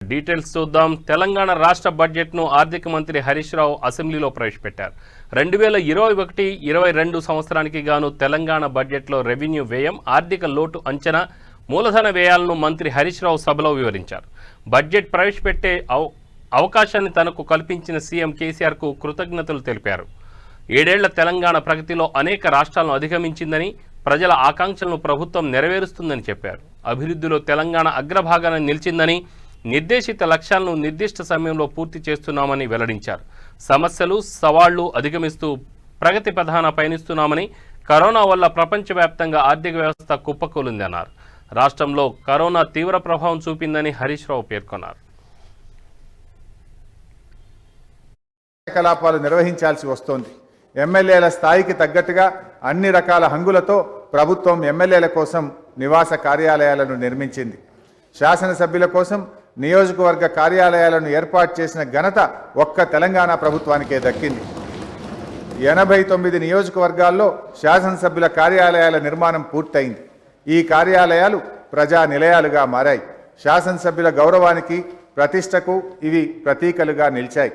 Details చూద్దాం. తెలంగాణ రాష్ట్ర బడ్జెట్ను ఆర్థిక మంత్రి హరీష్ రావు అసెంబ్లీలో ప్రవేశపెట్టారు. 2021-22 సంవత్సరానికి గాను తెలంగాణ బడ్జెట్లో రెవెన్యూ వ్యయం, ఆర్థిక లోటు అంచనా, మూలధన వ్యయాలను మంత్రి హరీష్ రావు సభలో వివరించారు. బడ్జెట్ ప్రవేశపెట్టే అవకాశాన్ని తనకు కల్పించిన సీఎం కేసీఆర్కు కృతజ్ఞతలు తెలిపారు. 7 ఏళ్ల తెలంగాణ ప్రగతిలో అనేక రాష్ట్రాలను అధిగమించిందని, ప్రజల ఆకాంక్షలను ప్రభుత్వం నెరవేరుస్తుందని చెప్పారు. అభివృద్ధిలో తెలంగాణ అగ్రభాగాన నిలిచిందని, నిర్దేశిత లక్ష్యాలను నిర్దిష్ట సమయంలో పూర్తి చేస్తున్నామని వెల్లడించారు. సమస్యలు, సవాళ్లు అధిగమిస్తూ ప్రగతి పథాన పయనిస్తున్నామని, కరోనా వల్ల ప్రపంచవ్యాప్తంగా ఆర్థిక వ్యవస్థ కుప్పకూలిందన్నారు. రాష్ట్రంలో కరోనా తీవ్ర ప్రభావం చూపిందని హరీష్ రావు పేర్కొన్నారు. కార్యకలాపాలు నిర్వహించాల్సి వస్తోంది. ఎమ్మెల్యేల స్థాయికి తగ్గట్టుగా అన్ని రకాల హంగులతో ప్రభుత్వం ఎమ్మెల్యేల కోసం నివాస కార్యాలయాలను నిర్మించింది. శాసనసభ్యుల కోసం నియోజకవర్గ కార్యాలయాలను ఏర్పాటు చేసిన ఘనత ఒక్క తెలంగాణ ప్రభుత్వానికే దక్కింది. 89 నియోజకవర్గాల్లో శాసనసభ్యుల కార్యాలయాల నిర్మాణం పూర్తయింది. ఈ కార్యాలయాలు ప్రజా నిలయాలుగా మారాయి. శాసనసభ్యుల గౌరవానికి, ప్రతిష్టకు ఇవి ప్రతీకలుగా నిలిచాయి.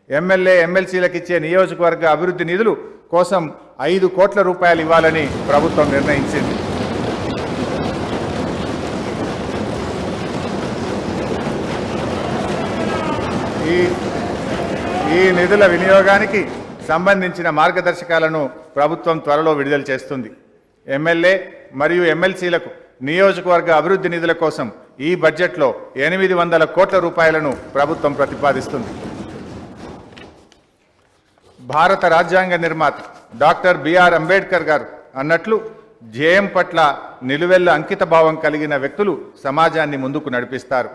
ఎమ్మెల్యే, ఎమ్మెల్సీలకు ఇచ్చే నియోజకవర్గ అభివృద్ధి నిధులు కోసం 5 కోట్ల రూపాయలు ఇవ్వాలని ప్రభుత్వం నిర్ణయించింది. ఈ నిధుల వినియోగానికి సంబంధించిన మార్గదర్శకాలను ప్రభుత్వం త్వరలో విడుదల చేస్తుంది. ఎమ్మెల్యే మరియు ఎమ్మెల్సీలకు నియోజకవర్గ అభివృద్ధి నిధుల కోసం ఈ బడ్జెట్లో 800 కోట్ల రూపాయలను ప్రభుత్వం ప్రతిపాదిస్తుంది. భారత రాజ్యాంగ నిర్మాత డాక్టర్ బిఆర్ అంబేద్కర్ గారు అన్నట్లు ధ్యేయం పట్ల నిలువెల్ల అంకిత భావం కలిగిన వ్యక్తులు సమాజాన్ని ముందుకు నడిపిస్తారు.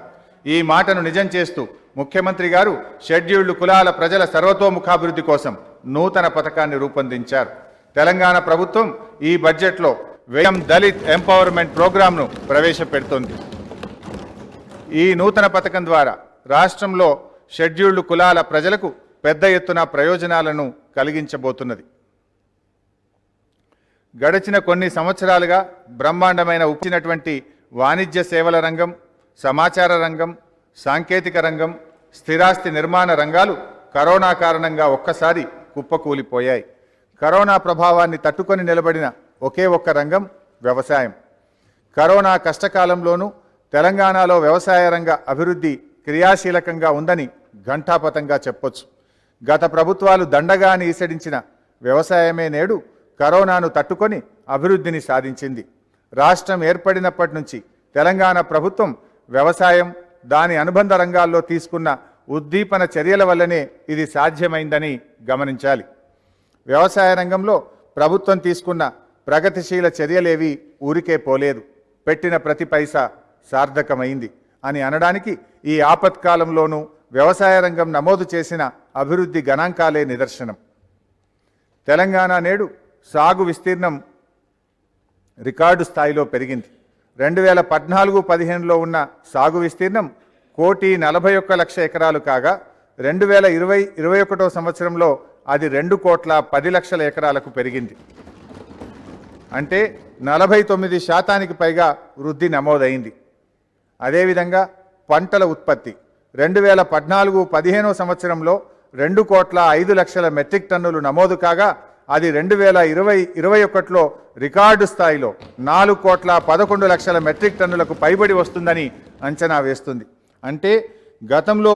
ఈ మాటను నిజం చేస్తూ ముఖ్యమంత్రి గారు షెడ్యూల్డ్ కులాల ప్రజల సర్వతోముఖాభివృద్ధి కోసం నూతన పథకాన్ని రూపొందించారు. తెలంగాణ ప్రభుత్వం ఈ బడ్జెట్లో వ్యయం దళిత్ ఎంపవర్మెంట్ ప్రోగ్రాంను ప్రవేశపెడుతోంది. ఈ నూతన పథకం ద్వారా రాష్ట్రంలో షెడ్యూల్డ్ కులాల ప్రజలకు పెద్ద ఎత్తున ప్రయోజనాలను కలిగించబోతున్నది. గడిచిన కొన్ని సంవత్సరాలుగా బ్రహ్మాండమైన ఉప్పినటువంటి వాణిజ్య సేవల రంగం, సమాచార రంగం, సాంకేతిక రంగం, స్థిరాస్తి నిర్మాణ రంగాలు కరోనా కారణంగా ఒక్కసారి కుప్పకూలిపోయాయి. కరోనా ప్రభావాన్ని తట్టుకొని నిలబడిన ఒకే ఒక్క రంగం వ్యవసాయం. కరోనా కష్టకాలంలోనూ తెలంగాణలో వ్యవసాయ రంగ అభివృద్ధి క్రియాశీలకంగా ఉందని ఘంటాపథంగా చెప్పొచ్చు. గత ప్రభుత్వాలు దండగా ఈసడించిన వ్యవసాయమే నేడు కరోనాను తట్టుకొని అభివృద్ధిని సాధించింది. రాష్ట్రం ఏర్పడినప్పటి నుంచి తెలంగాణ ప్రభుత్వం వ్యవసాయం, దాని అనుబంధ రంగాల్లో తీసుకున్న ఉద్దీపన చర్యల వల్లనే ఇది సాధ్యమైందని గమనించాలి. వ్యవసాయ రంగంలో ప్రభుత్వం తీసుకున్న ప్రగతిశీల చర్యలేవి ఊరికే పోలేదు. పెట్టిన ప్రతి పైసా సార్థకమైంది అని అనడానికి ఈ ఆపత్కాలంలోనూ వ్యవసాయ రంగం నమోదు చేసిన అభివృద్ధి గణాంకాలే నిదర్శనం. తెలంగాణ నేడు సాగు విస్తీర్ణం రికార్డు స్థాయిలో పెరిగింది. 2014-15లో ఉన్న సాగు విస్తీర్ణం 1,41,00,000 ఎకరాలు కాగా 2020-21 సంవత్సరంలో అది 2,10,00,000 ఎకరాలకు పెరిగింది. అంటే 49% పైగా వృద్ధి నమోదైంది. అదేవిధంగా పంటల ఉత్పత్తి 2014-15 సంవత్సరంలో 2,05,00,000 మెట్రిక్ టన్నులు నమోదు కాగా అది 2020-21లో రికార్డు స్థాయిలో 4,11,00,000 మెట్రిక్ టన్నులకు పైబడి వస్తుందని అంచనా వేస్తుంది. అంటే గతంలో